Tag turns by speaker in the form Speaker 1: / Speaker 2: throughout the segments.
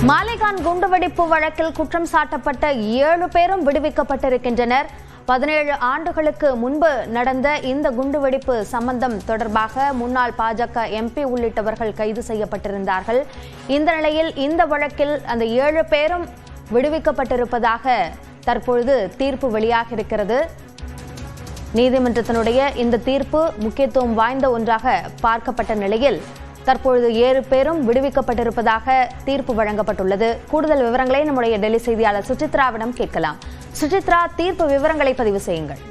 Speaker 1: மாலேகான் குண்டுவெடிப்பு வழக்கில் குற்றம் சாட்டப்பட்ட 7 பேரும் விடுவிக்கப்பட்டிருக்கின்றனர். 17 ஆண்டுகளுக்கு முன்பு நடந்த இந்த குண்டுவெடிப்பு சம்பந்தம் தொடர்பாக முன்னாள் பாஜக எம்பி உள்ளிட்டவர்கள் கைது செய்யப்பட்டிருந்தார்கள். இந்த நிலையில் இந்த வழக்கில் அந்த 7 பேரும் விடுவிக்கப்பட்டிருப்பதாக தற்பொழுது தீர்ப்பு வெளியாக இருக்கிறது. நீதிமன்றத்தினுடைய இந்த தீர்ப்பு முக்கியத்துவம் வாய்ந்த ஒன்றாக பார்க்கப்பட்ட நிலையில் தற்பொழுது 7 பேரும் விடுவிக்கப்பட்டிருப்பதாக தீர்ப்பு வழங்கப்பட்டுள்ளது. கூடுதல் விவரங்களை நம்முடைய டெல்லி செய்தியாளர் சுசித்ராவிடம் கேட்கலாம். சுசித்ரா, தீர்ப்பு விவரங்களை பதிவு செய்யுங்கள்.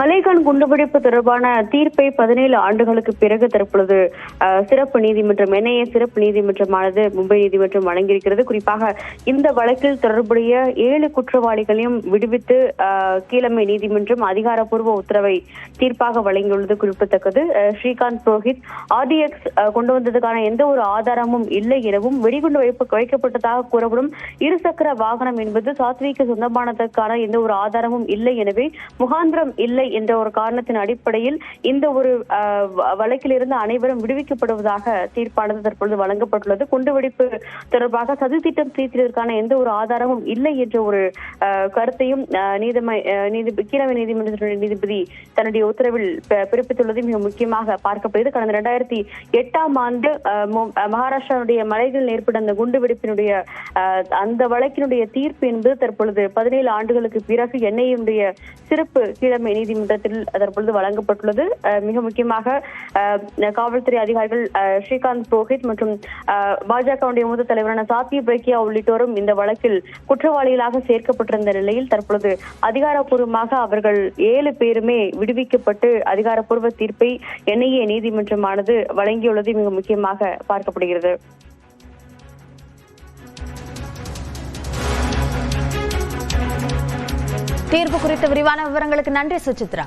Speaker 2: மலேகான் குண்டுவெடிப்பு தொடர்பான தீர்ப்பை 17 ஆண்டுகளுக்கு பிறகு தற்பொழுது சிறப்பு நீதிமன்றம் NIA சிறப்பு நீதிமன்றமானது மும்பை நீதிமன்றம் வழங்கியிருக்கிறது. குறிப்பாக இந்த வழக்கில் தொடர்புடைய 7 குற்றவாளிகளையும் விடுவித்து கீழமை நீதிமன்றம் அதிகாரப்பூர்வ உத்தரவை தீர்ப்பாக வழங்கியுள்ளது குறிப்பிடத்தக்கது. ஸ்ரீகாந்த் புரோஹித் RDX கொண்டு வந்ததுக்கான எந்த ஒரு ஆதாரமும் இல்லை எனவும் வெடிகுண்டு வைக்கப்பட்டதாக கூறப்படும் இருசக்கர வாகனம் என்பது சாத்விக்கு சொந்தமானதற்கான எந்த ஒரு ஆதாரமும் இல்லை, எனவே முகாந்திரம் இல்லை என்ற ஒரு காரணத்தின் அடிப்படையில் இந்த ஒரு வழக்கிலிருந்து அனைவரும் விடுவிக்கப்படுவதாக தீர்ப்பானது தற்பொழுது வழங்கப்பட்டுள்ளது. குண்டுவெடிப்பு தொடர்பாக சதித்திட்டம் தீர்த்ததற்கான எந்த ஒரு ஆதாரமும் இல்லை என்ற ஒரு கருத்தையும் கீழமை நீதிமன்றத்தினுடைய நீதிபதி தன்னுடைய உத்தரவில் பிறப்பித்துள்ளது மிக முக்கியமாக பார்க்கப்படுகிறது. கடந்த 2008ஆம் ஆண்டு மகாராஷ்டிராவுடைய மலைகளில் ஏற்பட்ட அந்த குண்டுவெடிப்பினுடைய அந்த வழக்கினுடைய தீர்ப்பு என்பது தற்பொழுது 17 ஆண்டுகளுக்கு பிறகு NIA சிறப்பு கீழமை நீதிமன்றத்தில் தற்பொழுது வழங்கப்பட்டுள்ளது. மிக முக்கியமாக காவல்துறை அதிகாரிகள் ஸ்ரீகாந்த் புரோஹித் மற்றும் பாஜகவுடைய மூத்த தலைவரான சாத்வி பிரக்யா உள்ளிட்டோரும் இந்த வழக்கில் குற்றவாளிகளாக சேர்க்கப்பட்டிருந்த நிலையில் தற்பொழுது அதிகாரப்பூர்வமாக அவர்கள் 7 பேருமே விடுவிக்கப்பட்டு அதிகாரப்பூர்வ தீர்ப்பை NIA நீதிமன்றமானது வழங்கியுள்ளது மிக முக்கியமாக பார்க்கப்படுகிறது.
Speaker 1: தீர்ப்பு குறித்த விரிவான விவரங்களுக்கு நன்றி சுசித்ரா.